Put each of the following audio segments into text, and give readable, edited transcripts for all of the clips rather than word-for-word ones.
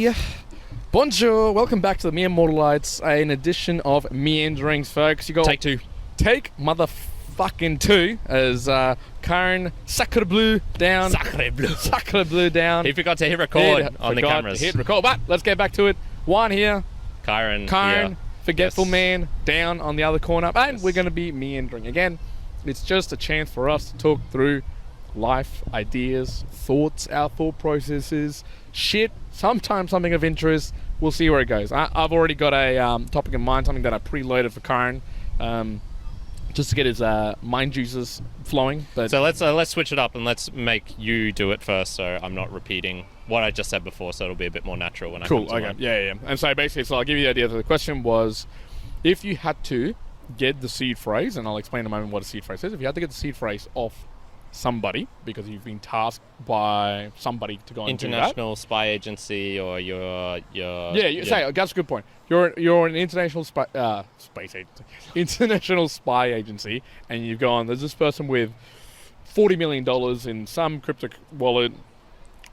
Hey! Bonjour! Welcome back to the Immortalised, an edition of Meanderings, folks. You got Take two. Take motherfucking two, as Karen Sacre Bleu down. Sacre Bleu. Sacre Bleu down. He forgot to hit record on the cameras. To hit record, but let's get back to it. Juan here. Karen, forgetful yes. man, down on the other corner. And we're going to be meandering again. It's just a chance for us to talk through life, ideas, thoughts, our thought processes, shit, sometimes something of interest. We'll see where it goes. I've already got a topic in mind, something that I preloaded for Karen, just to get his mind juices flowing. But so let's switch it up and let's make you do it first, so I'm not repeating what I just said before, so it'll be a bit more natural when I come to okay. mine. Yeah. And so basically, I'll give you the idea. The question was, if you had to get the seed phrase, and I'll explain in a moment what a seed phrase is. If you had to get the seed phrase off somebody because you've been tasked by somebody to go and international spy agency, or that's a good point. You're an international space agency, international spy agency, and you've gone. There's this person with $40 million in some crypto wallet.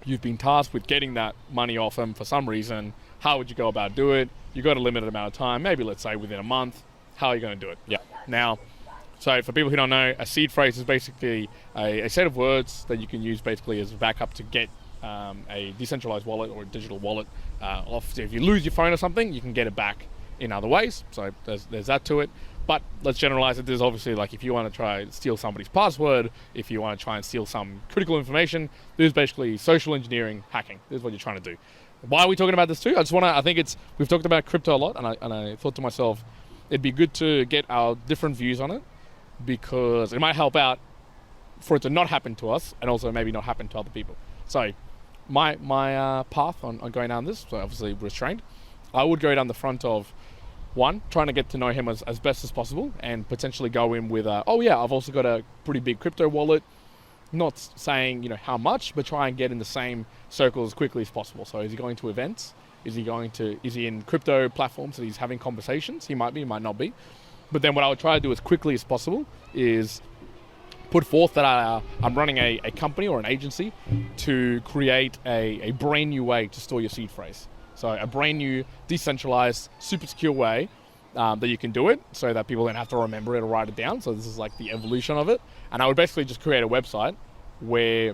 You've been tasked with getting that money off them for some reason. How would you go about do it? You got a limited amount of time, maybe let's say within a month. How are you going to do it? Yeah. Now, so for people who don't know, a seed phrase is basically a set of words that you can use basically as a backup to get a decentralized wallet or a digital wallet off. So if you lose your phone or something, you can get it back in other ways. So there's that to it. But let's generalize it. There's obviously, like, if you want to try and steal somebody's password, if you want to try and steal some critical information, there's basically social engineering hacking. This is what you're trying to do. Why are we talking about this too? We've talked about crypto a lot, and I thought to myself, it'd be good to get our different views on it, because it might help out for it to not happen to us, and also maybe not happen to other people. So my path on going down this, so obviously restrained, I would go down the front of, one, trying to get to know him as best as possible, and potentially go in with I've also got a pretty big crypto wallet, not saying how much, but try and get in the same circle as quickly as possible. So is he going to events? Is he in crypto platforms that he's having conversations? He might be, he might not be. But then what I would try to do as quickly as possible is put forth that I'm running a company or an agency to create a brand new way to store your seed phrase. So a brand new, decentralized, super secure way that you can do it, so that people don't have to remember it or write it down. So this is like the evolution of it. And I would basically just create a website where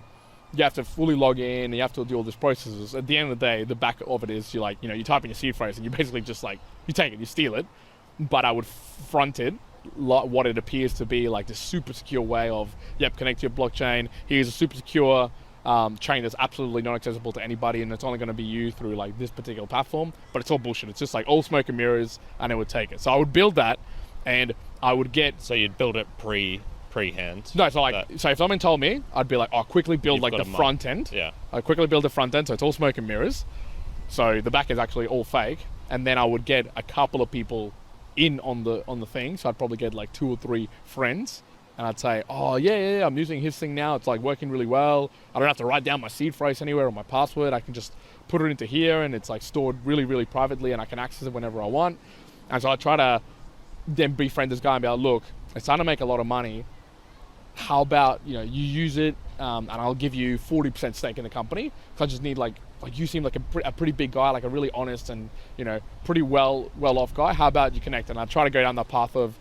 you have to fully log in and you have to do all these processes. At the end of the day, the back of it is you type in your seed phrase and you basically just you take it, you steal it. But I would front it what it appears to be like this super secure way of, connect to your blockchain. Here's a super secure chain that's absolutely not accessible to anybody, and it's only going to be used through like this particular platform. But it's all bullshit. It's just like all smoke and mirrors, and it would take it. So I would build that, and I would get. So you'd build it pre-hand. No, so if someone told me, I'd be like, quickly build like the front end. Yeah. I'd quickly build the front end, so it's all smoke and mirrors. So the back is actually all fake, and then I would get a couple of people in on the thing. So I'd probably get like 2 or 3 friends, and I'd say, I'm using his thing now, it's like working really well. I don't have to write down my seed phrase anywhere or my password. I can just put it into here, and it's like stored really, really privately, and I can access it whenever I want. And so I try to then befriend this guy and be like, look, it's starting to make a lot of money. How about you use it, and I'll give you 40% stake in the company, because I just need like you seem like a pretty big guy, like a really honest and pretty well off guy. How about you connect? And I try to go down the path of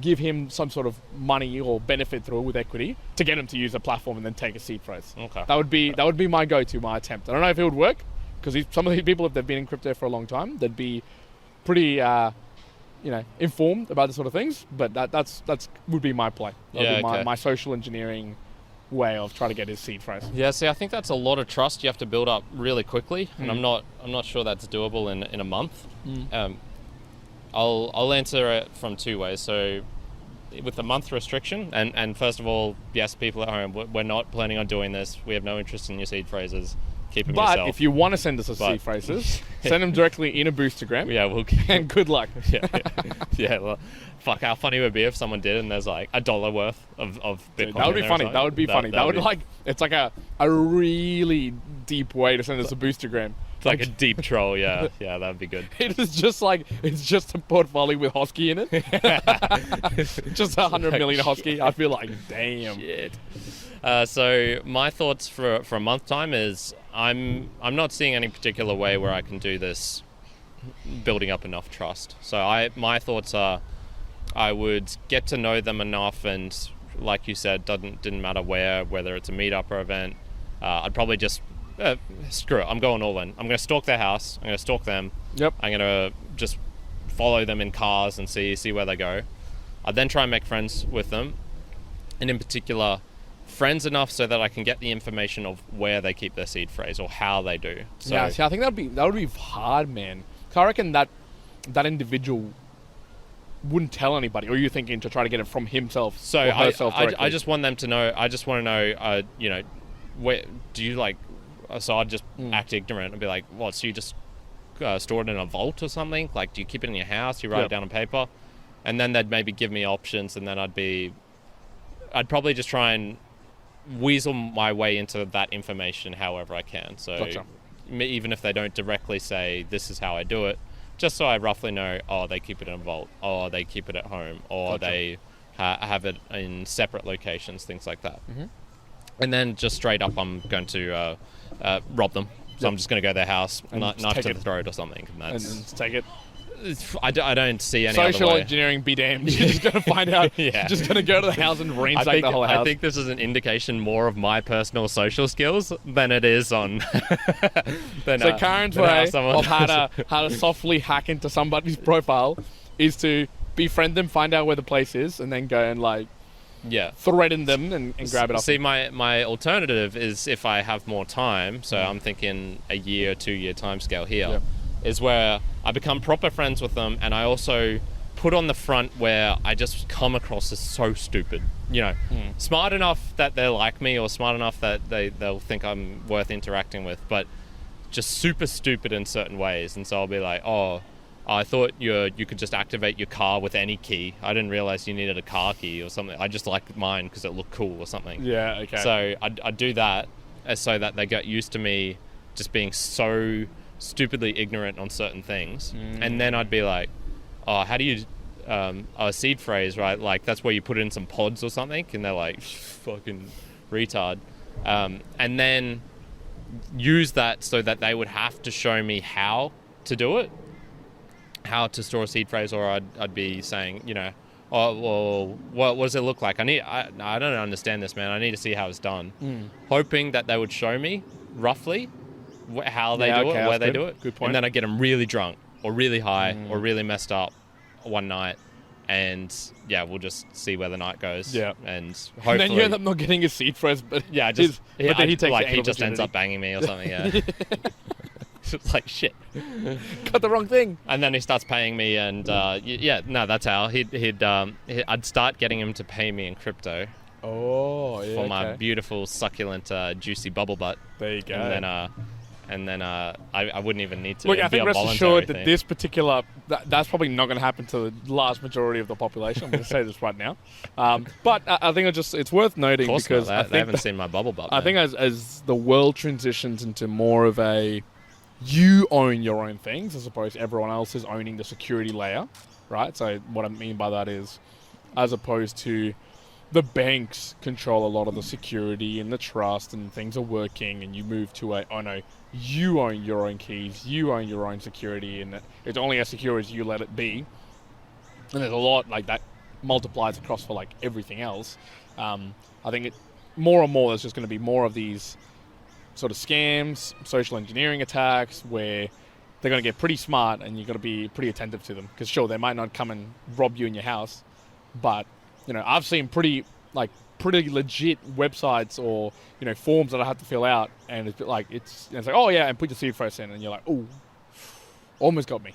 give him some sort of money or benefit through it with equity to get him to use the platform and then take a seed phrase. Okay, that would be my go-to, my attempt. I don't know if it would work, because some of these people, if they've been in crypto for a long time, they'd be pretty informed about this sort of things. But that's would be my play. That would be my social engineering way of trying to get his seed phrase. Yeah, see, I think that's a lot of trust you have to build up really quickly, and I'm not sure that's doable in a month. I'll answer it from 2 ways. So with the month restriction, and first of all, yes, people at home, we're not planning on doing this. We have no interest in your seed phrases. Keep them yourself. But if you want to send us seed phrases, send them directly in a boostagram. Yeah, and good luck. Yeah. Well, fuck, how funny it would be if someone did and there's like $1 worth of Bitcoin. Dude, that would be funny. That would be funny. It's like a really deep way to send us a boostagram. Like a deep troll, yeah. Yeah, that'd be good. It's just a portfolio with Hosky in it. Just 100 million Hosky. I feel like, damn. Shit. So my thoughts for a month time is I'm not seeing any particular way where I can do this building up enough trust. So my thoughts are I would get to know them enough, and like you said, didn't matter whether it's a meetup or event. I'd probably just screw it. I'm going all in. I'm going to stalk their house. I'm going to stalk them. Yep. I'm going to just follow them in cars and see where they go. I'd then try and make friends with them, and in particular, friends enough so that I can get the information of where they keep their seed phrase or how they do. So, yeah, see, I think that would be hard, man. So I reckon that individual wouldn't tell anybody, or are you thinking to try to get it from himself? So or herself I just want them to know. I just want to know, where do you like? So I'd just act ignorant and be like, what? So you just store it in a vault or something? Like, do you keep it in your house? You write it down on paper, and then they'd maybe give me options, and then I'd probably just try and weasel my way into that information however I can. So Gotcha. Even if they don't directly say this is how I do it, just so I roughly know, they keep it in a vault, or they keep it at home, or Gotcha. they have it in separate locations, things like that. Mm-hmm. And then just straight up, I'm going to rob them. So I'm just going to go to their house, And knife take to it. the throat or something. And And that's, take it. I don't see any Social other way. engineering be damned. You're just going to find out. Yeah. You're just going to go to the house and ransack the whole house. I think this is an indication more of my personal social skills than it is on. So Karen's way of how to softly hack into somebody's profile is to befriend them, find out where the place is, and then go and threaten them and grab it off. See, my alternative is if I have more time. So I'm thinking a year, 2 year time scale here. Yep. Is where I become proper friends with them, and I also put on the front where I just come across as so stupid, smart enough that they're like me, or smart enough that they'll think I'm worth interacting with, but just super stupid in certain ways. And so I'll be like, I thought you could just activate your car with any key. I didn't realize you needed a car key or something. I just liked mine because it looked cool or something. Yeah, okay. So I'd do that so that they get used to me just being so stupidly ignorant on certain things. And then I'd be like, how do you a seed phrase, right? Like, that's where you put it in some pods or something, and they're like, fucking retard. And then use that so that they would have to show me how to do it, how to store a seed phrase, or I'd be saying, what does it look like? I don't understand this, man. I need to see how it's done. Hoping that they would show me roughly how they do it, where they do it. Good point. And then I get them really drunk or really high or really messed up one night, and we'll just see where the night goes. Yeah, and hopefully, and then you end up not getting a seed phrase, but he just ends up banging me or something. Yeah, it's like shit. Got the wrong thing. And then he starts paying me, and that's how I'd start getting him to pay me in crypto. Oh, yeah. For my beautiful, succulent, juicy bubble butt. There you go. And then I wouldn't even need to. Look, I think rest assured that this particular that's probably not going to happen to the large majority of the population. I'm going to say this right now, but I think it's worth noting because they haven't seen my bubble butt. I think as the world transitions into more of a you own your own things as opposed to everyone else is owning the security layer, right? So what I mean by that is, as opposed to the banks control a lot of the security and the trust and things are working, and you move to you own your own keys, you own your own security, and it's only as secure as you let it be. And there's a lot like that multiplies across for like everything else. I think more and more there's just going to be more of these sort of scams, social engineering attacks, where they're going to get pretty smart and you've got to be pretty attentive to them. Because sure, they might not come and rob you in your house, but I've seen pretty legit websites or forms that I have to fill out, and it's like and put your seed phrase in, and you're like, oh, almost got me.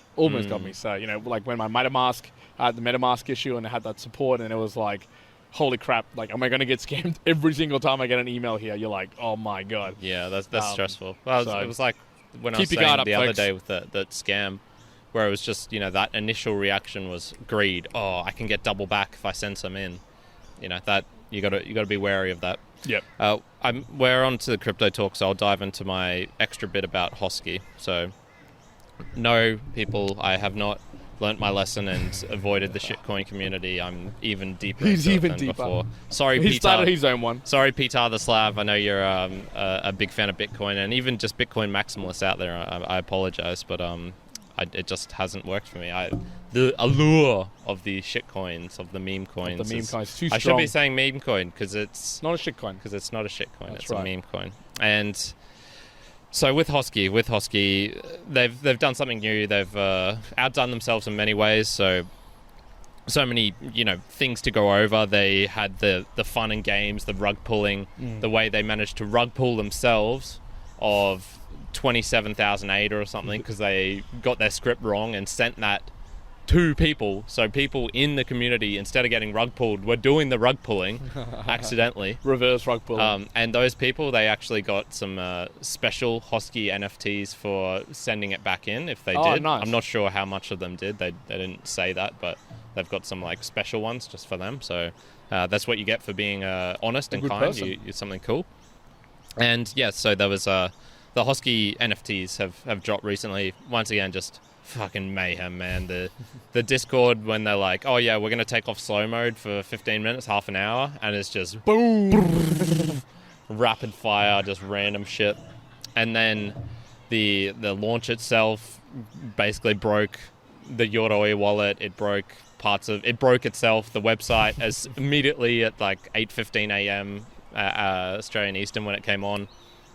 So like when my MetaMask, I had the MetaMask issue and I had that support, and it was like, holy crap, like, am I going to get scammed every single time I get an email here? You're like, oh my god. Yeah, that's stressful. Well, it was like when I was saying the other day with that scam, where it was just, that initial reaction was greed. Oh, I can get double back if I send some in. That you got to be wary of that. Yep. We're on to the crypto talk, so I'll dive into my extra bit about Hosky. So, no, people, I have not learnt my lesson and avoided the shitcoin community. I'm even deeper He's into it even than deeper. before. Sorry, He Petar. started his own one. Sorry, Petar the Slav. I know you're a big fan of Bitcoin and even just Bitcoin maximalists out there. I apologize, but it just hasn't worked for me. The allure of the shitcoins, of the meme coins. The meme coins too strong. I should be saying meme coin because it's not a shitcoin. Because it's not a shitcoin. It's right. a meme coin. And so with Hosky, they've done something new. They've outdone themselves in many ways. So many things to go over. They had the fun and games, the rug pulling, the way they managed to rug pull themselves of 27,000 ADA or something because they got their script wrong and sent that to people. So people in the community, instead of getting rug pulled, were doing the rug pulling accidentally. Reverse rug pulling. And those people, they actually got some special Hosky NFTs for sending it back in if they did. Nice. I'm not sure how much of them did. They didn't say that, but they've got some like special ones just for them. So that's what you get for being honest and kind. You're something cool. And yeah, so there was the Hosky NFTs have dropped recently. Once again, just fucking mayhem, man. The Discord, when they're like, oh yeah, we're going to take off slow mode for 15 minutes, half an hour, and it's just boom, rapid fire, just random shit. And then the launch itself basically broke the Yoroi wallet. It broke itself, the website, as immediately at like 8:15 a.m. Australian Eastern when it came on.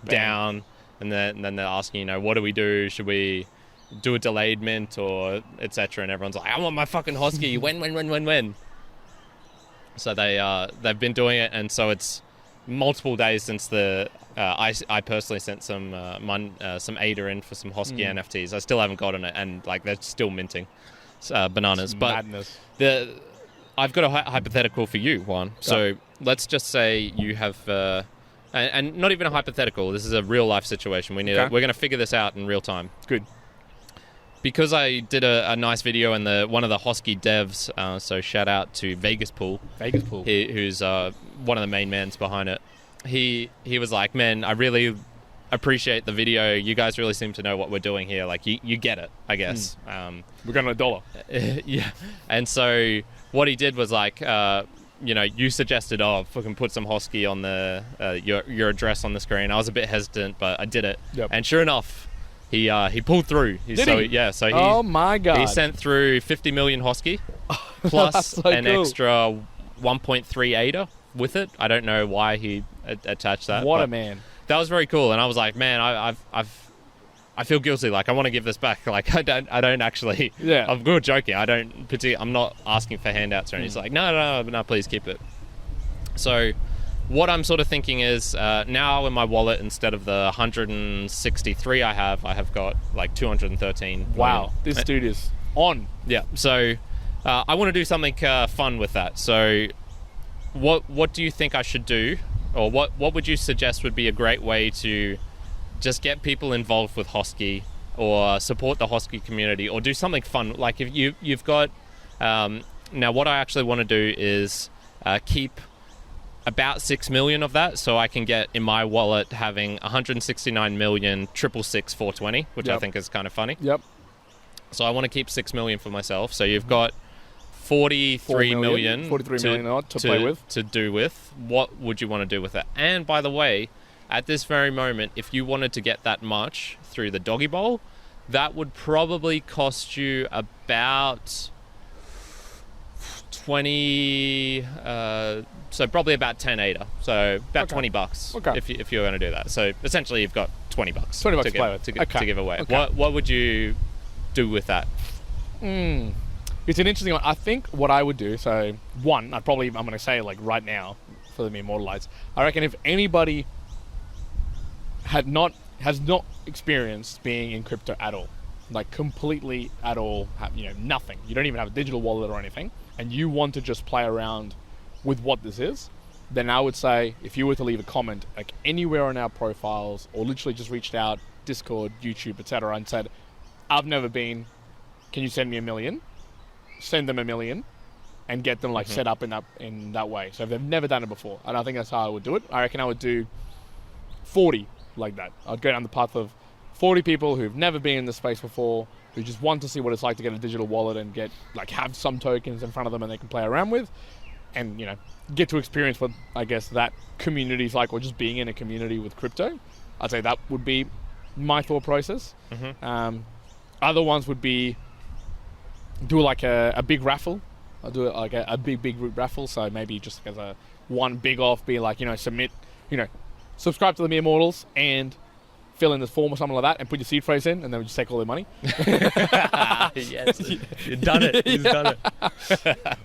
Bam. Down. And then they're asking, what do we do? Should we do a delayed mint or etc.? And everyone's like, I want my fucking Hosky. when? So they've been doing it, and so it's multiple days since I personally sent some ADA in for some Hosky NFTs. I still haven't gotten it, and like they're still minting bananas. But madness. I've got a hypothetical for you, Juan. So let's just say you have. And not even a hypothetical. This is a real life situation. We're going to figure this out in real time. Good. Because I did a nice video and one of the Hosky devs. So shout out to Vegas Pool, who's one of the main mans behind it. He was like, man, I really appreciate the video. You guys really seem to know what we're doing here. Like you get it, I guess. We're going to $1. Yeah. And so what he did was like. You suggested, fucking put some Hosky on your address on the screen. I was a bit hesitant, but I did it. Yep. And sure enough, he pulled through. So oh my God. He sent through 50 million Hosky plus so an cool. extra 1.3 ADA with it. I don't know why he attached that. What a man. That was very cool. And I was like, man, I feel guilty. Like I want to give this back. Like I don't actually. Yeah. I'm good joking. I'm not asking for handouts or anything. It's like no, please keep it. So, what I'm sort of thinking is now in my wallet, instead of the 163 I have got like 213. Wow, this dude is on. Yeah. So, I want to do something fun with that. So, what do you think I should do, or what would you suggest would be a great way to just get people involved with Hosky or support the Hosky community or do something fun? Like if you've got now what I actually want to do is keep about 6 million of that, so I can get in my wallet having 169 million 666 which I think is kind of funny. Yep. So I want to keep 6 million for myself. So you've got 43 million to play with. To do with. What would you want to do with it? And by the way, at this very moment, if you wanted to get that much through the doggy bowl, that would probably cost you about 20, so probably about 10 ADA. So about $20 if you're going to do that. So essentially you've got $20 to give away. Okay. What would you do with that? It's an interesting one. I think what I would do, so one, I'm going to say like right now for the immortalised, I reckon if anybody has not experienced being in crypto at all, like completely at all, nothing. You don't even have a digital wallet or anything, and you want to just play around with what this is, then I would say if you were to leave a comment like anywhere on our profiles, or literally just reached out, Discord, YouTube, etc., and said, I've never been, can you send me $1 million? Send them $1 million. and get them like set up in that way. So if they've never done it before, and I think that's how I would do it. I reckon I would do 40 like that. I'd go down the path of 40 people who've never been in the space before, who just want to see what it's like to get a digital wallet and get like have some tokens in front of them and they can play around with, and get to experience what I guess that community's like, or just being in a community with crypto. I'd say that would be my thought process. Other ones would be do like a big raffle. I'll do it like a big raffle. So maybe just as a one big off, be like, submit, subscribe to the Mere Mortals and fill in this form or something like that and put your seed phrase in, and then we just take all their money. Yes, you've done it. You've done it.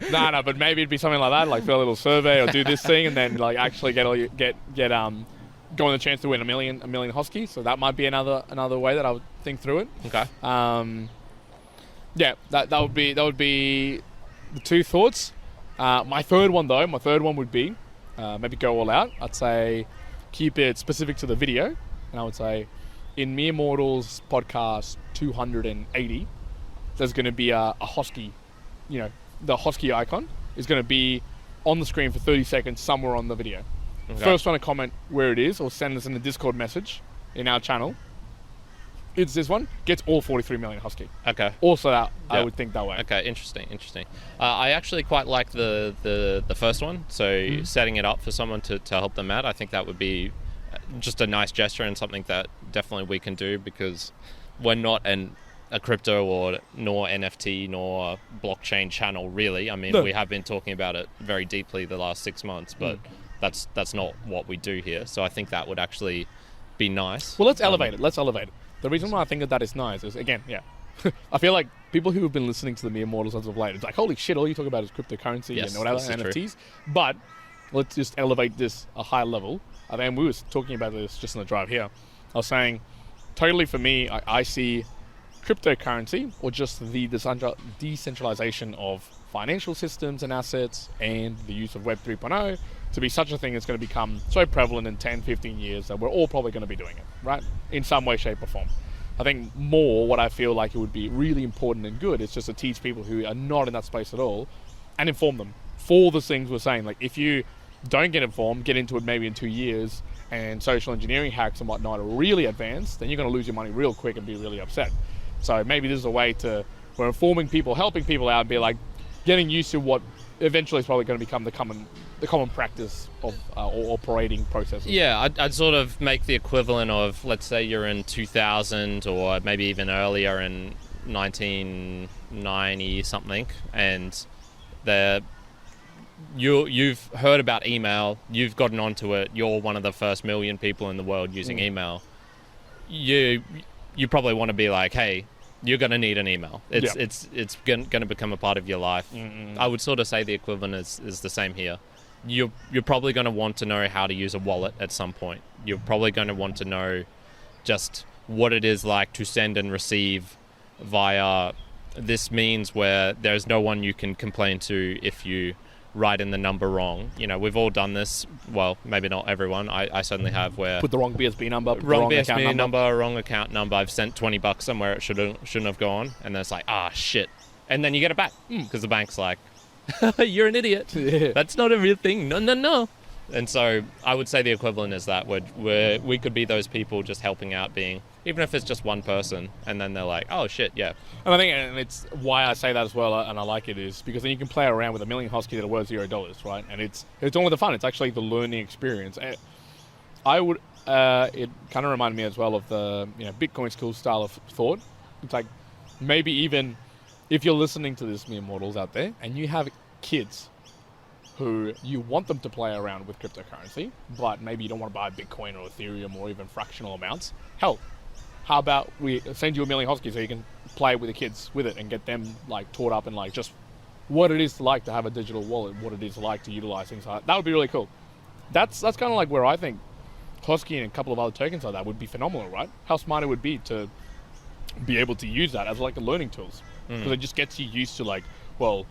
No, but maybe it'd be something like that, like fill a little survey or do this thing, and then like actually go on the chance to win a million Hosky. So that might be another way that I would think through it. Okay. Yeah, that would be the two thoughts. My third one would be maybe go all out. I'd say keep it specific to the video. And I would say, in Mere Mortals podcast 280, there's going to be a Hosky, the Hosky icon is going to be on the screen for 30 seconds somewhere on the video. Okay. First one to comment where it is, or send us in the Discord message in our channel, it's this one, gets all 43 million Hosky. Okay. Also, I would think that way. Okay, interesting. I actually quite like the first one, so setting it up for someone to help them out, I think that would be just a nice gesture and something that definitely we can do, because we're not a crypto nor NFT nor blockchain channel really. I mean, we have been talking about it very deeply the last 6 months, but that's not what we do here. So I think that would actually be nice. Well, let's elevate it. The reason why I think that is nice is, again, I feel like people who have been listening to the Mere Mortals as of late, it's like, holy shit, all you talk about is cryptocurrency and whatever, NFTs. But let's just elevate this a high level. I mean, we were talking about this just on the drive here. I was saying, totally for me, I see cryptocurrency, or just the decentralization of financial systems and assets and the use of Web 3.0 to be such a thing that's going to become so prevalent in 10, 15 years that we're all probably going to be doing it, right? In some way, shape or form. I think more what I feel like it would be really important and good is just to teach people who are not in that space at all and inform them for the things we're saying. Like, if you don't get informed, get into it maybe in 2 years, and social engineering hacks and whatnot are really advanced, then you're going to lose your money real quick and be really upset. So maybe this is a way we're informing people, helping people out, and be like getting used to what eventually is probably going to become the common practice of or operating processes. Yeah, I'd sort of make the equivalent of, let's say you're in 2000 or maybe even earlier in 1990 something, and you've heard about email, you've gotten onto it, you're one of the first million people in the world using email. You probably want to be like, hey, you're going to need an email. It's going to become a part of your life. I would sort of say the equivalent is the same here. You're probably going to want to know how to use a wallet at some point. You're probably going to want to know just what it is like to send and receive via this means where there's no one you can complain to if you write in the number wrong. We've all done this. Well, maybe not everyone. I certainly have, where put the wrong BSB number, wrong BSB number, wrong account number. I've sent $20 somewhere it shouldn't have gone, and then it's like, shit, and then you get it back because the bank's like, you're an idiot. That's not a real thing. No. And so I would say the equivalent is that where we could be those people just helping out, being, even if it's just one person, and then they're like, oh shit, yeah. And I think, and it's why I say that as well, and I like it, is because then you can play around with a million Hosky that are worth $0, right? And it's all the fun. It's actually the learning experience. And it kind of reminded me as well of the Bitcoin school style of thought. It's like, maybe even if you're listening to this, Mere Mortals out there, and you have kids who you want them to play around with cryptocurrency, but maybe you don't want to buy Bitcoin or Ethereum or even fractional amounts. Hell, how about we send you a million Hosky so you can play with the kids with it and get them like taught up in like just what it is like to have a digital wallet, what it is like to utilize things like that. That would be really cool. That's kind of like where I think Hosky and a couple of other tokens like that would be phenomenal, right? How smart it would be to be able to use that as like a learning tools, because it just gets you used to like, well,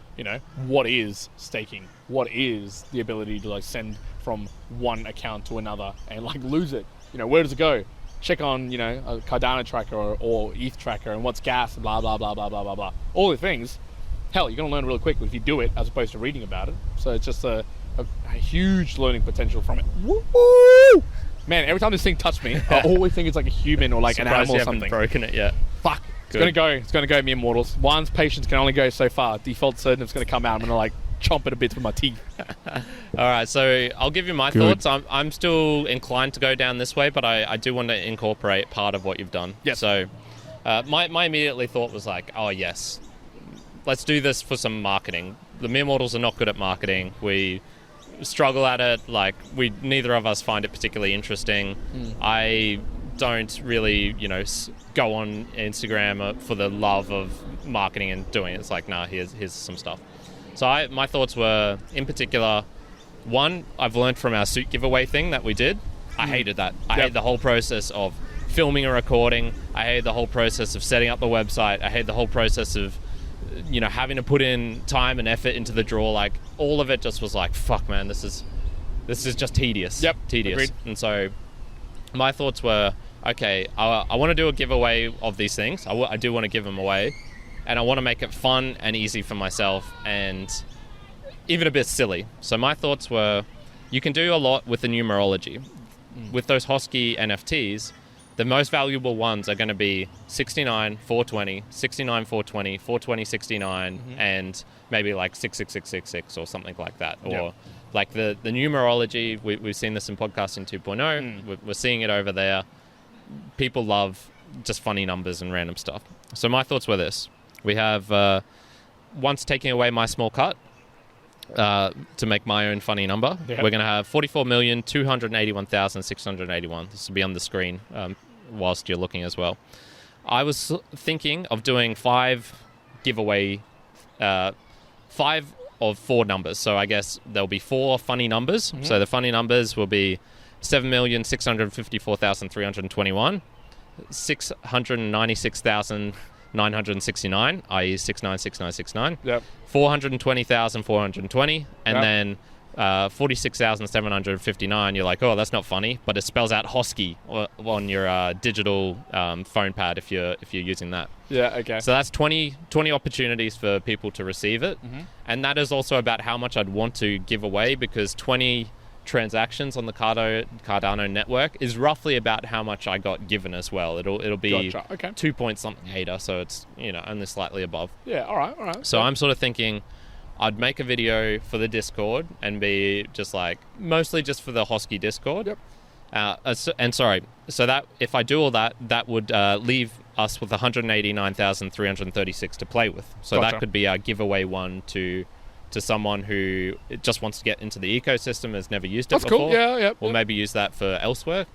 what is staking? What is the ability to like send from one account to another and like lose it? Where does it go? Check on, a Cardano tracker or ETH tracker and what's gas, blah, blah, blah, blah, blah, blah, blah. All the things. hell, you're going to learn really quick if you do it as opposed to reading about it. So it's just a huge learning potential from it. Woo! Man, every time this thing touched me, I always think it's like a human or like an animal or something. Broken it yet? Fuck. It's going to go. It's going to go, me immortals. One's patience can only go so far. Default certain it's going to come out. I'm going to like chomp it a bit with my teeth. All right, so I'll give you my thoughts. I'm still inclined to go down this way, but I do want to incorporate part of what you've done. Yes. So my immediately thought was like, oh yes, let's do this for some marketing. The mere mortals are not good at marketing. We struggle at it. Like, neither of us find it particularly interesting. I don't really, go on Instagram for the love of marketing and doing it. It's like, nah, here's some stuff. So my thoughts were, in particular, one, I've learned from our suit giveaway thing that we did. I hated that. I hated the whole process of filming and recording. I hated the whole process of setting up the website. I hated the whole process of, having to put in time and effort into the draw. Like, all of it just was like, fuck, man, this is just tedious. Yep. Tedious. Agreed. And so my thoughts were, okay, I want to do a giveaway of these things. I do want to give them away. And I want to make it fun and easy for myself and even a bit silly. So my thoughts were, you can do a lot with the numerology. With those Hosky NFTs, the most valuable ones are going to be 69, 420, 69, 420, 420, 69, and maybe like 66666 or something like that. Or like the numerology, we've seen this in Podcasting 2.0. We're seeing it over there. People love just funny numbers and random stuff. So my thoughts were this. We have, once taking away my small cut to make my own funny number, we're going to have 44,281,681. This will be on the screen whilst you're looking as well. I was thinking of doing 5 giveaway, 5 of 4 numbers. So I guess there'll be 4 funny numbers. So the funny numbers will be 7,654,321, 696,969, i.e. 696969. Yep. 420,420, and then 46,759. You're like, oh, that's not funny, but it spells out Hosky on your digital phone pad if you're using that. Yeah. Okay. So that's 20 opportunities for people to receive it, and that is also about how much I'd want to give away, because 20 transactions on the Cardano network is roughly about how much I got given as well. It'll be 2 point something ADA, so it's only slightly above. Yeah, all right. So I'm sort of thinking I'd make a video for the Discord and be just like mostly just for the Hosky Discord. Yep. So that if I do all that, that would leave us with 189,336 to play with. So that could be our giveaway one to someone who just wants to get into the ecosystem, has never used it before. Cool. Yeah. Or maybe use that for elsewhere.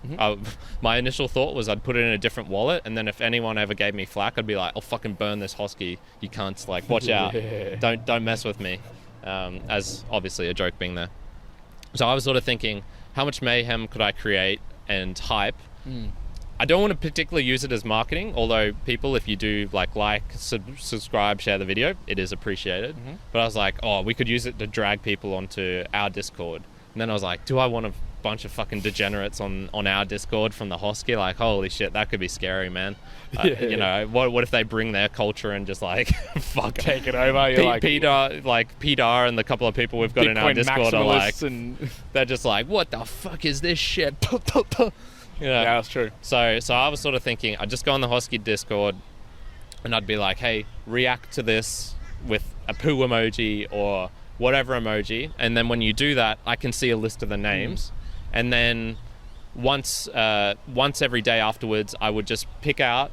My initial thought was I'd put it in a different wallet, and then if anyone ever gave me flack, I'd be like, I'll fucking burn this Hosky. You can't, like, watch out. Don't mess with me. As obviously a joke being there. So I was sort of thinking, how much mayhem could I create and hype? I don't want to particularly use it as marketing, although people, if you do subscribe, share the video, it is appreciated. But I was like, oh, we could use it to drag people onto our Discord. And then I was like, do I want a bunch of fucking degenerates on our Discord from the Hosky? Like, holy shit, that could be scary, man. What if they bring their culture and just like fuck take it over? Petar and the couple of people we've got in our Discord are like, they're just like, what the fuck is this shit? Yeah, that's true. So I was sort of thinking I'd just go on the Hosky Discord and I'd be like, hey, react to this with a poo emoji or whatever emoji, and then when you do that, I can see a list of the names, and then once every day afterwards, I would just pick out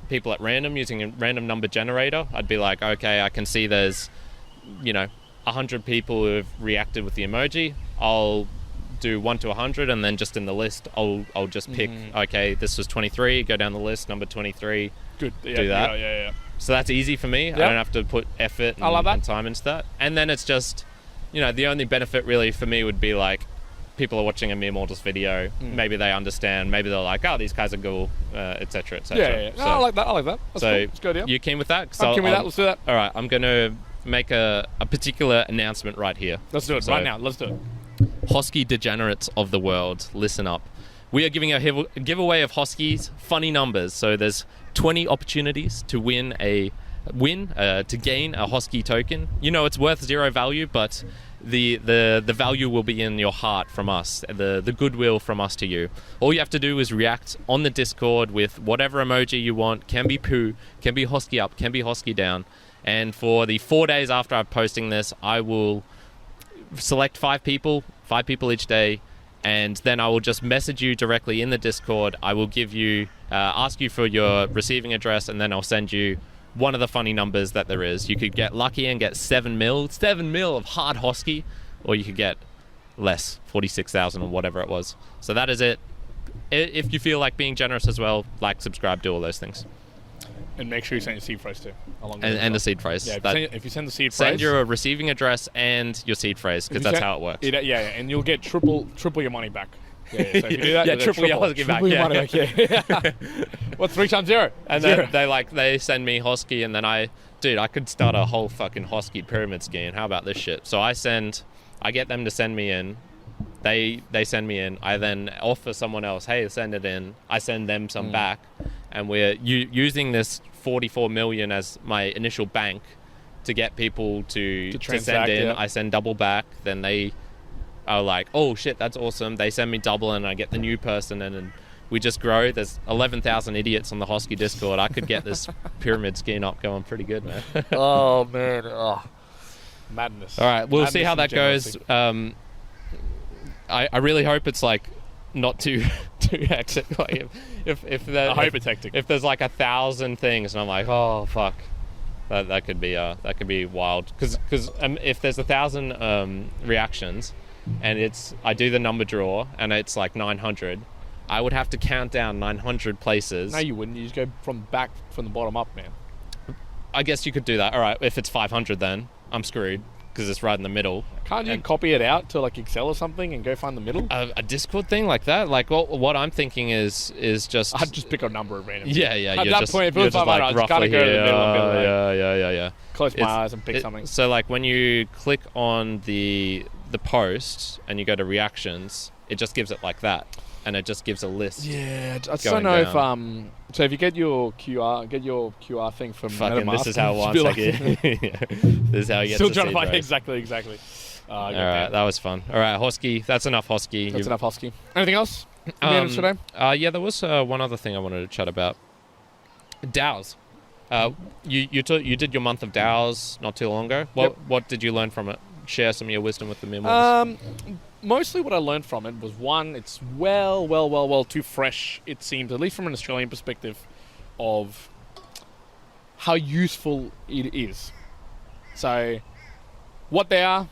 people at random using a random number generator. I'd be like, okay, I can see there's 100 people who have reacted with the emoji. I'll do 1 to 100, and then just in the list I'll just pick okay, this was 23, go down the list, number 23. Good. Do that. Yeah. So that's easy for me. I don't have to put effort and time into that. And then it's just the only benefit really for me would be like people are watching a Mere Mortals video, maybe they understand, maybe they're like, oh, these guys are cool, etc. Yeah. So, I like that. That's cool. It's good. Yeah. You keen with that? I'm keen with that. Let's do that. All right, I'm going to make a particular announcement right here. Let's do it right now. Let's do it. Hosky degenerates of the world, listen up. We are giving a giveaway of Hosky's funny numbers. So there's 20 opportunities to win a to gain a Hosky token. It's worth 0 value, but the value will be in your heart from us, the goodwill from us to you. All you have to do is react on the Discord with whatever emoji you want. Can be poo, can be Hosky up, can be Hosky down. And for the 4 days after I'm posting this, I will select 5 people each day, and then I will just message you directly in the Discord. I will give you, ask you for your receiving address, and then I'll send you one of the funny numbers that there is. You could get lucky and get 7 mil of hard Hosky, or you could get less, 46,000 or whatever it was. So that is it. If you feel like being generous as well, like, subscribe, do all those things. And make sure you send your seed phrase too. And the seed phrase. Yeah, if you send the seed phrase, send your receiving address and your seed phrase, because that's how it works. And you'll get triple your money back. So if you do that, triple your money back. What's 3 times 0? And 0. then they send me Hosky, and then I could start a whole fucking Hosky pyramid scheme. How about this shit? So I get them to send me in. They send me in. I then offer someone else, hey, send it in. I send them some back, and we're using this 44 million as my initial bank to get people to send in. Yeah. I send double back. Then they are like, oh shit, that's awesome. They send me double, and I get the new person in, and we just grow. There's 11,000 idiots on the Hosky Discord. I could get this pyramid scheme up going pretty good, man. Oh man, madness. All right, we'll see how that goes. I really hope it's like not too hectic. Like if there's like 1,000 things, and I'm like, oh fuck, that could be wild. Because if there's 1,000 reactions, and I do the number draw, and it's like 900, I would have to count down 900 places. No, you wouldn't. You just go from the bottom up, man. I guess you could do that. All right, if it's 500, then I'm screwed, because it's right in the middle. Can't you copy it out to like Excel or something and go find the middle? A Discord thing like that? Like, what I'm thinking is just... I'd just pick a number of random. Yeah. At that point, if it was 500, I'd just kind of go to the middle and be like... Yeah. Close my eyes and pick something. So, like, when you click on the post and you go to reactions, it just gives it like that. And it just gives a list. Yeah, I just don't know down. If so if you get your QR thing from fucking MetaMask, this is how it wants. like, This is how you get. Still trying to find exactly. All right, that was fun. All right, Hosky. That's enough Hosky. That's enough Hosky. Anything else? Today? Yeah, there was one other thing I wanted to chat about. DAOs. You did your month of DAOs not too long ago. What did you learn from it? Share some of your wisdom with the members. Mostly what I learned from it was, one, it's well too fresh, it seems, at least from an Australian perspective, of how useful it is. So, what they are,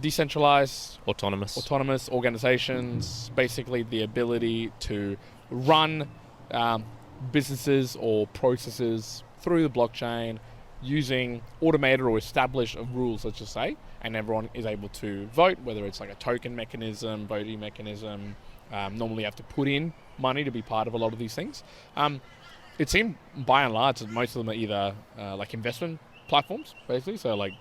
decentralized, autonomous organizations, basically the ability to run businesses or processes through the blockchain using automated or established rules, let's just say, and everyone is able to vote, whether it's like a token mechanism, voting mechanism. Normally you have to put in money to be part of a lot of these things. It seemed, by and large, that most of them are either like investment platforms, basically. So like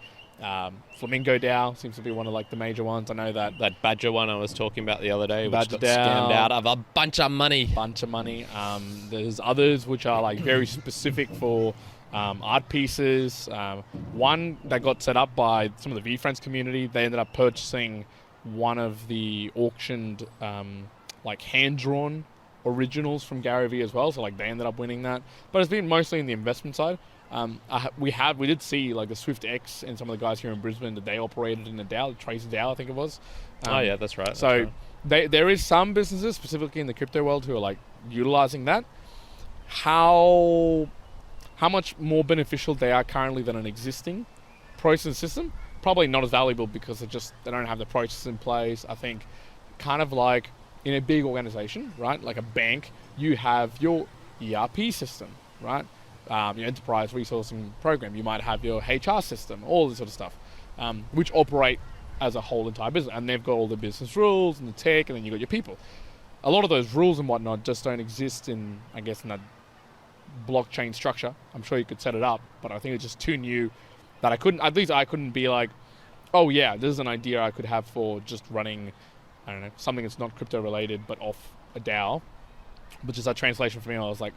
Flamingo DAO seems to be one of like the major ones. I know that Badger one I was talking about the other day, which Badger got scammed out of a bunch of money. There's others which are like very specific for art pieces. One that got set up by some of the VFriends community, they ended up purchasing one of the auctioned like hand-drawn originals from Gary Vee as well, so like they ended up winning that. But it's been mostly in the investment side. We did see like the Swift X and some of the guys here in Brisbane that they operated in a DAO, Trace DAO I think it was. Yeah, that's right. So there is some businesses specifically in the crypto world who are like utilizing that. How much more beneficial they are currently than an existing process system? Probably not as valuable, because they don't have the process in place. I think kind of like in a big organization, right? Like a bank, you have your ERP system, right? Your enterprise resourcing program. You might have your HR system, all this sort of stuff, which operate as a whole entire business. And they've got all the business rules and the tech, and then you've got your people. A lot of those rules and whatnot just don't exist in that blockchain structure. I'm sure you could set it up, but I think it's just too new that I couldn't be like, oh yeah, this is an idea I could have for just running, I don't know, something that's not crypto related but off a DAO. But just that translation for me, I was like,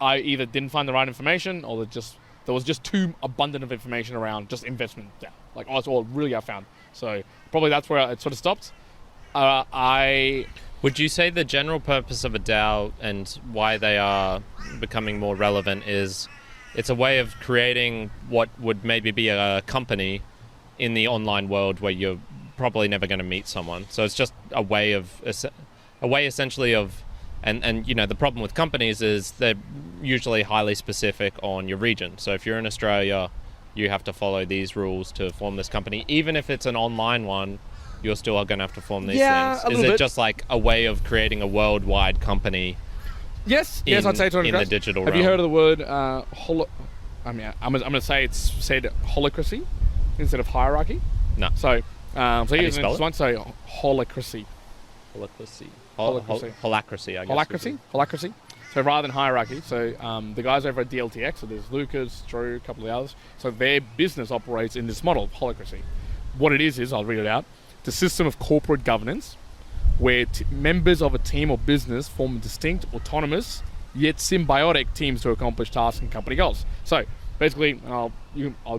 I either didn't find the right information, or that just there was just too abundant of information around just investment DAO. Like, oh, it's all really I found. So probably that's where it sort of stopped. Would you say the general purpose of a DAO and why they are becoming more relevant is it's a way of creating what would maybe be a company in the online world where you're probably never going to meet someone. So it's just a way essentially of, and you know, the problem with companies is they're usually highly specific on your region. So if you're in Australia, you have to follow these rules to form this company. Even if it's an online one, you're still going to have to form these things. Is it just like a way of creating a worldwide company? Yes, I'd say in the digital realm. Have you heard of the word I'm going to say it's said holacracy instead of hierarchy. No. So, you spell it? One say holacracy. Holacracy. Holacracy. Holacracy, I guess. Holacracy. So rather than hierarchy, so the guys over at DLTX, so there's Lucas, Drew, a couple of the others, so their business operates in this model of holacracy. What it is, I'll read it out, the system of corporate governance where members of a team or business form distinct, autonomous, yet symbiotic teams to accomplish tasks and company goals. So basically, I'll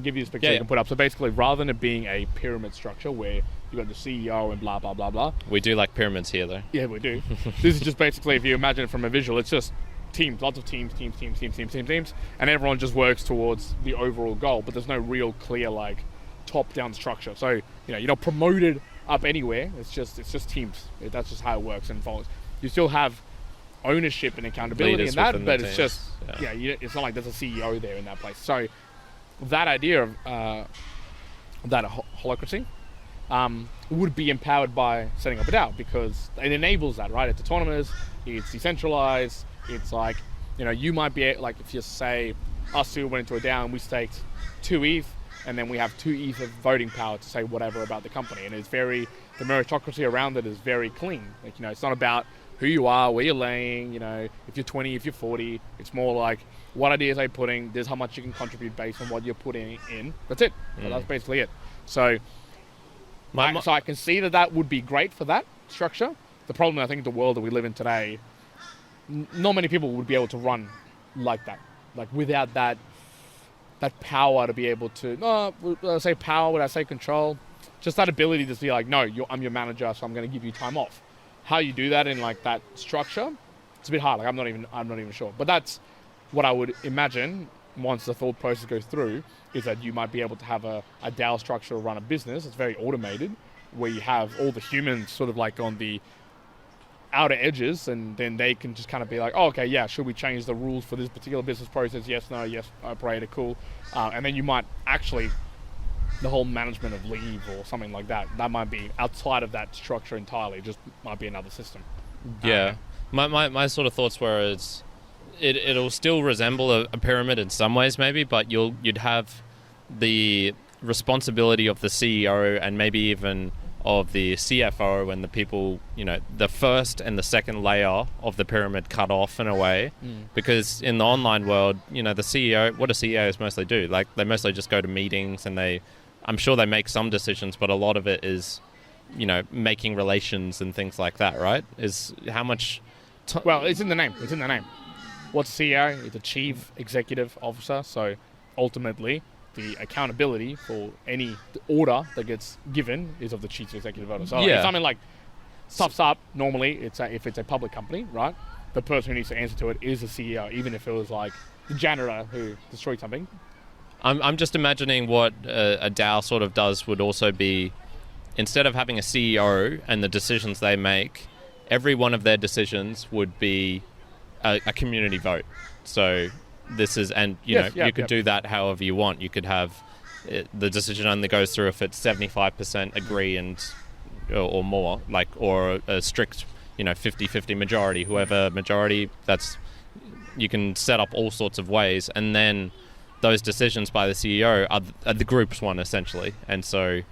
give you this picture you can put up. So basically, rather than it being a pyramid structure where you've got the CEO and blah, blah, blah, blah. We do like pyramids here, though. Yeah, we do. This is just basically, if you imagine it from a visual, it's just teams, lots of teams, and everyone just works towards the overall goal, but there's no real clear, like, top-down structure. So, you know, you're not promoted up anywhere. It's just teams. That's just how it works and follows. You still have ownership and accountability in that, but it's just, it's not like there's a CEO there in that place. So that idea of that holacracy would be empowered by setting up a DAO, because it enables that, right? It's autonomous, it's decentralized, it's like, you know, you might be, like, if you say us two went into a DAO and we staked 2 ETH, and then we have 2 ETH of voting power to say whatever about the company, and it's the meritocracy around it is very clean. Like, you know, it's not about who you are, where you're laying, you know, if you're 20, if you're 40, it's more like what ideas are you putting, there's how much you can contribute based on what you're putting in. That's it. So that's basically it. So I can see that would be great for that structure. The problem, I think, the world that we live in today, not many people would be able to run like that, like without that power to be able to, would I say power, would I say control? Just that ability to be like, no, I'm your manager, so I'm going to give you time off. How you do that in like that structure, it's a bit hard. Like I'm not even sure. But that's what I would imagine once the thought process goes through, is that you might be able to have a DAO structure or run a business. It's very automated, where you have all the humans sort of like on the outer edges, and then they can just kind of be like, oh, okay, yeah, should we change the rules for this particular business process? Yes, no, yes, operator, cool. And then you might actually, the whole management of leave or something like that might be outside of that structure entirely. It just might be another system. Yeah. My sort of thoughts were it'll still resemble a pyramid in some ways maybe, but you'd have the responsibility of the CEO and maybe even of the CFO and the people, you know, the first and the second layer of the pyramid cut off in a way. Because in the online world, you know, the CEO, what do CEOs mostly do? Like, they mostly just go to meetings and I'm sure they make some decisions, but a lot of it is, you know, making relations and things like that, right? Is how much... Well, it's in the name. What's a CEO? It's a chief executive officer. So ultimately, the accountability for any order that gets given is of the chief executive officer. So if something like stuffs up, normally if it's a public company, right? The person who needs to answer to it is the CEO, even if it was like the janitor who destroyed something. I'm just imagining what a DAO sort of does would also be, instead of having a CEO and the decisions they make, every one of their decisions would be a community vote. So this is, and you could do that however you want. You could have the decision only goes through if it's 75% agree or more, like, or a strict, 50-50 majority. Whoever majority, you can set up all sorts of ways, and then those decisions by the CEO are the group's one, essentially. And so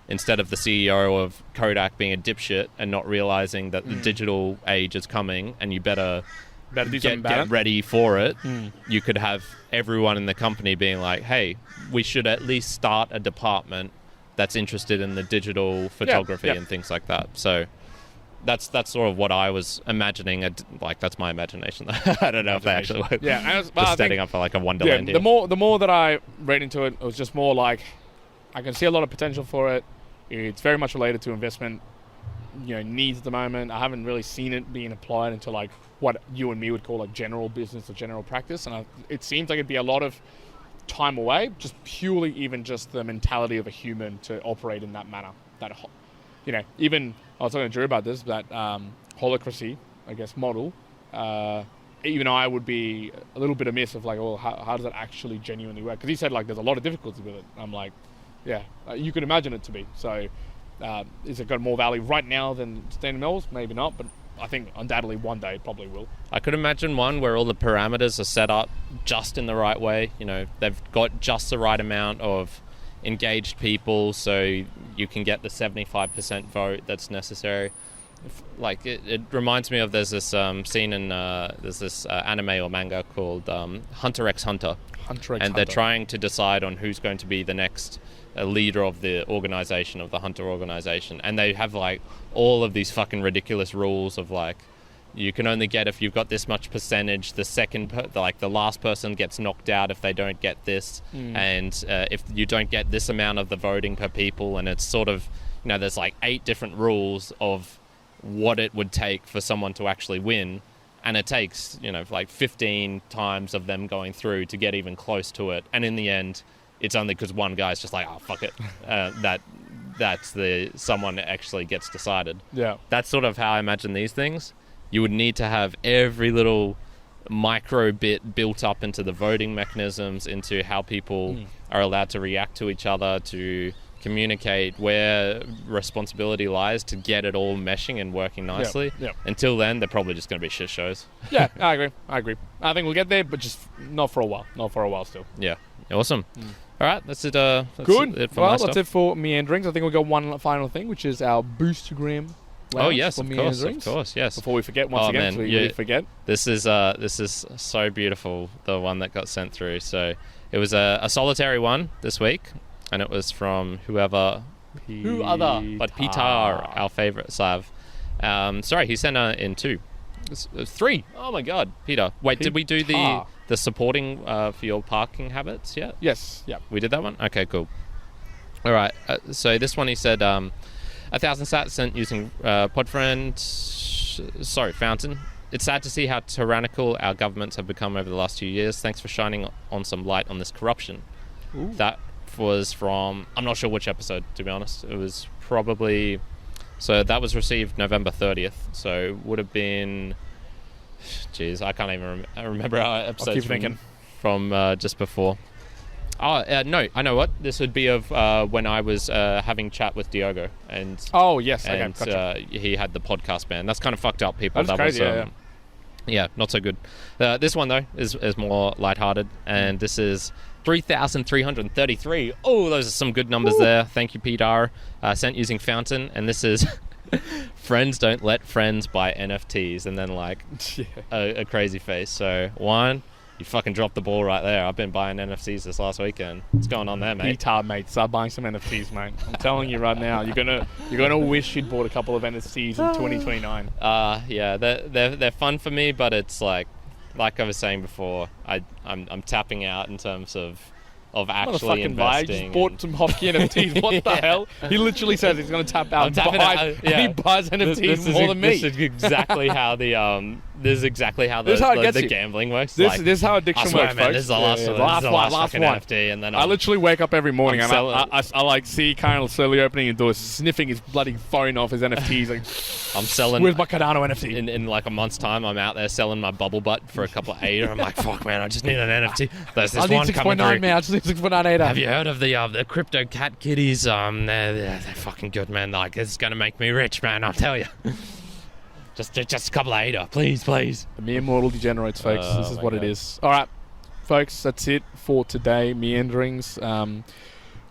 instead of the CEO of Kodak being a dipshit and not realizing that the digital age is coming and you better get ready for it, you could have everyone in the company being like, hey, we should at least start a department that's interested in the digital photography and things like that. So that's sort of what I was imagining. Like, that's my imagination. I don't know if they actually work. Yeah, and just setting up for like a wonderland. Yeah, the more that I read into it, it was just more like I can see a lot of potential for it. It's very much related to investment, needs at the moment. I haven't really seen it being applied into like what you and me would call like general business or general practice, and it seems like it'd be a lot of time away, just purely even just the mentality of a human to operate in that manner. That even I was talking to Drew about this, that Holacracy, I guess, model. Even I would be a little bit amiss of like, well, how does that actually genuinely work? Because he said like there's a lot of difficulty with it. I'm like, yeah, you could imagine it to be. So is it got more value right now than standard mills? Maybe not, but I think undoubtedly one day it probably will. I could imagine one where all the parameters are set up just in the right way. They've got just the right amount of engaged people, so you can get the 75% vote that's necessary. Like it reminds me of there's this scene in there's this anime or manga called Hunter x Hunter. They're trying to decide on who's going to be the next leader of the organization, of the Hunter organization, and they have like all of these fucking ridiculous rules of like, you can only get if you've got this much percentage. The last person gets knocked out if they don't get this, and if you don't get this amount of the voting per people, and it's sort of, there's like 8 different rules of what it would take for someone to actually win, and it takes like 15 times of them going through to get even close to it, and in the end, it's only because one guy's just like, oh fuck it, that's someone actually gets decided. Yeah, that's sort of how I imagine these things. You would need to have every little micro bit built up into the voting mechanisms, into how people are allowed to react to each other, to communicate where responsibility lies, to get it all meshing and working nicely. Yep. Until then, they're probably just going to be shit shows. Yeah, I agree. I think we'll get there, but just not for a while still. Yeah, awesome. All right, that's it. Good. It for that's it for Meanderings. I think we've got one final thing, which is our boostagram. Oh yes, of course, yes. Before we forget, we forget. This is so beautiful. The one that got sent through. So it was a solitary one this week, and it was from Who other but Petar, our favorite Slav. Sorry, he sent in 2. It was 3. Oh my god, Peter. Wait, did we do the supporting for your parking habits yet? Yes. Yeah. We did that one. Okay, cool. All right. So this one, he said. 1,000 sats sent using Fountain. It's sad to see how tyrannical our governments have become over the last few years. Thanks for shining on some light on this corruption. Ooh. That was from, I'm not sure which episode, to be honest. It was probably, so that was received November 30th. So would have been, geez, I can't even remember our episode from just before. No, I know what. This would be of when I was having chat with Diogo. And oh, yes. And okay, gotcha. He had the podcast ban. That's kind of fucked up, people. That's crazy, yeah, not so good. This one, though, is more lighthearted. And this is 3,333. Oh, those are some good numbers there. Thank you, Petar. Sent using Fountain. And this is... Friends don't let friends buy NFTs. And then, like, a crazy face. So, one... You fucking dropped the ball right there. I've been buying NFTs this last weekend. What's going on there, mate? Petar, mate. Start buying some NFTs, mate. I'm telling you right now. You're gonna wish you'd bought a couple of NFTs in 2029. Yeah, they're fun for me, but it's like I was saying before, I'm tapping out in terms of actually investing. Just bought some Hosky NFTs. What the hell? He literally says he's going to tap out and he buys NFTs more than me. This is exactly how the gambling works. This is how addiction works, folks. This is the last one. NFT, and then I literally wake up every morning and I like see Kyle slowly opening his doors, sniffing his bloody phone off his NFTs. Like, I'm selling. Where's my Cardano NFT? In like a month's time, I'm out there selling my bubble butt for a couple of ADA. I'm like, fuck, man, I just need an NFT. There's this one coming through. Man, I just need 6.9 ADA. Have you heard of the crypto cat kitties? They're fucking good, man. Like, it's gonna make me rich, man. I'll tell you. Just a couple of ADA, please. The mere mortal degenerates, folks. This is what it is. All right, folks, that's it for today. Meanderings. What I'm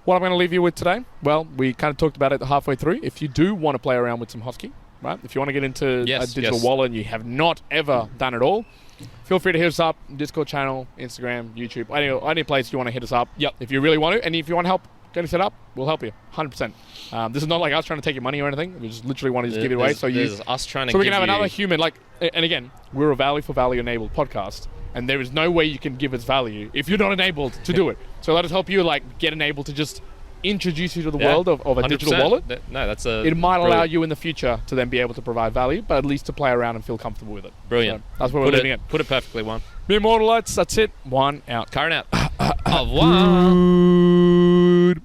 going to leave you with today, well, we kind of talked about it halfway through. If you do want to play around with some Hosky, right? If you want to get into a digital wallet and you have not ever done it all, feel free to hit us up. Discord channel, Instagram, YouTube, any place you want to hit us up. Yep. If you really want to, and if you want help getting set up, we'll help you 100%. This is not like us trying to take your money or anything. We just literally want to just give it away. So there's us trying to so we give can have you... another human, like, and again, we're a value for value enabled podcast, and there is no way you can give us value if you're not enabled to do it. So let us help you, like, get enabled to just introduce you to the world of a digital 100%. wallet. It might allow you in the future to then be able to provide value, but at least to play around and feel comfortable with it. Brilliant. So that's where we're leaving it. Put it perfectly, Juan. Be immortalised. That's it. One out. Current out. Au revoir.